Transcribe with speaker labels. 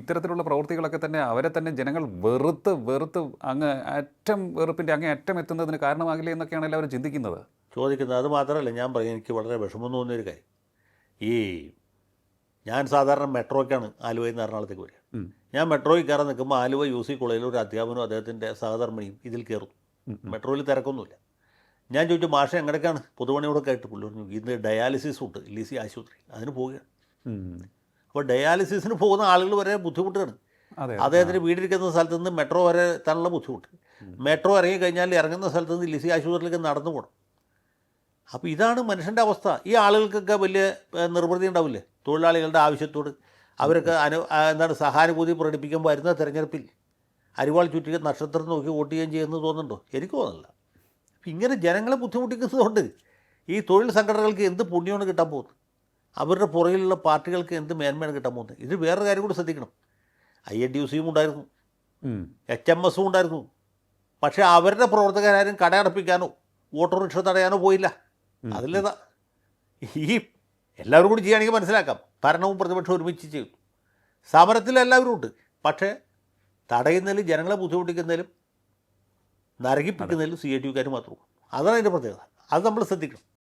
Speaker 1: ഇത്തരത്തിലുള്ള പ്രവൃത്തികളൊക്കെ തന്നെ അവരെ തന്നെ ജനങ്ങൾ വെറുത്ത് വെറുത്ത് അങ്ങ് അറ്റം വെറുപ്പിൻ്റെ അങ്ങേ അറ്റം എത്തുന്നതിന് കാരണമാകില്ലേ എന്നൊക്കെയാണ് എല്ലാവരും ചിന്തിക്കുന്നത്.
Speaker 2: ചോദിക്കുന്നത്. അത് മാത്രമല്ല, ഞാൻ പറയും, എനിക്ക് വളരെ വിഷമം തോന്നിയൊരു കാര്യം, ഈ ഞാൻ സാധാരണ മെട്രോയ്ക്കാണ് ആലുവയിൽ നിന്ന് എറണാകുളത്തേക്ക് വരിക. ഞാൻ മെട്രോയിൽ കയറാൻ നിൽക്കുമ്പോൾ ആലുവ UC കോളേജിൽ ഒരു അധ്യാപകനും അദ്ദേഹത്തിൻ്റെ സഹധർമ്മിണിയും ഇതിൽ കയറുന്നു. മെട്രോയിൽ തിരക്കൊന്നുമില്ല. ഞാൻ ചോദിച്ചു, മാഷെ എങ്ങനെയൊക്കെയാണ് പൊതുപണിയോടൊക്കെ ആയിട്ട്? പുള്ളി പറഞ്ഞു, ഇന്ന് ഡയാലിസിസ് ഉണ്ട് LIC ആശുപത്രി, അതിന് പോവുകയാണ്. അപ്പോൾ ഡയാലിസിസിന് പോകുന്ന ആളുകൾ വരെ ബുദ്ധിമുട്ടാണ്. അദ്ദേഹത്തിന് വീടിരിക്കുന്ന സ്ഥലത്ത് നിന്ന് മെട്രോ വരെ എത്താനുള്ള ബുദ്ധിമുട്ട്. മെട്രോ ഇറങ്ങിക്കഴിഞ്ഞാൽ ഇറങ്ങുന്ന സ്ഥലത്ത് നിന്ന് LIC ആശുപത്രിയിലേക്ക് നടന്നു പോകണം. അപ്പോൾ ഇതാണ് മനുഷ്യൻ്റെ അവസ്ഥ. ഈ ആളുകൾക്കൊക്കെ വലിയ നിർവൃതി ഉണ്ടാവില്ലേ തൊഴിലാളികളുടെ ആവശ്യത്തോട്? അവരൊക്കെ എന്താണ് സഹാനുഭൂതി പ്രകടിപ്പിക്കുമ്പോൾ വരുന്ന തിരഞ്ഞെടുപ്പിൽ അരിവാൾ ചുറ്റിക നക്ഷത്രം നോക്കി വോട്ട് ചെയ്യുകയും ചെയ്യുന്നത് തോന്നുന്നുണ്ടോ? എനിക്ക് തോന്നുന്നില്ല. അപ്പം ഇങ്ങനെ ജനങ്ങളെ ബുദ്ധിമുട്ടിക്കുന്നതുകൊണ്ട് ഈ തൊഴിൽ സംഘടനകൾക്ക് എന്ത് പുണ്യമാണ് കിട്ടാൻ പോകുന്നത്? അവരുടെ പുറകിലുള്ള പാർട്ടികൾക്ക് എന്ത് മേന്മയാണ് കിട്ടാൻ പോകുന്നത്? ഇത് വേറൊരു കാര്യം കൂടി ശ്രദ്ധിക്കണം. INTUCയും ഉണ്ടായിരുന്നു, HMSഉം ഉണ്ടായിരുന്നു. പക്ഷേ അവരുടെ പ്രവർത്തകരാരും കടയടപ്പിക്കാനോ ഓട്ടോറിക്ഷ തടയാനോ പോയില്ല. അതിലേതാ ഈ എല്ലാവരും കൂടി ചെയ്യുകയാണെങ്കിൽ മനസ്സിലാക്കാം. ഭരണവും പ്രതിപക്ഷവും ഒരുമിച്ച് ചെയ്യും. സമരത്തിൽ എല്ലാവരും ഉണ്ട്. പക്ഷേ തടയുന്നതിലും ജനങ്ങളെ ബുദ്ധിമുട്ടിക്കുന്നതിലും നരകിപ്പിക്കുന്നതിലും CITUക്കാർ മാത്രമേ. അതാണ് അതിൻ്റെ പ്രത്യേകത. അത് നമ്മൾ ശ്രദ്ധിക്കണം.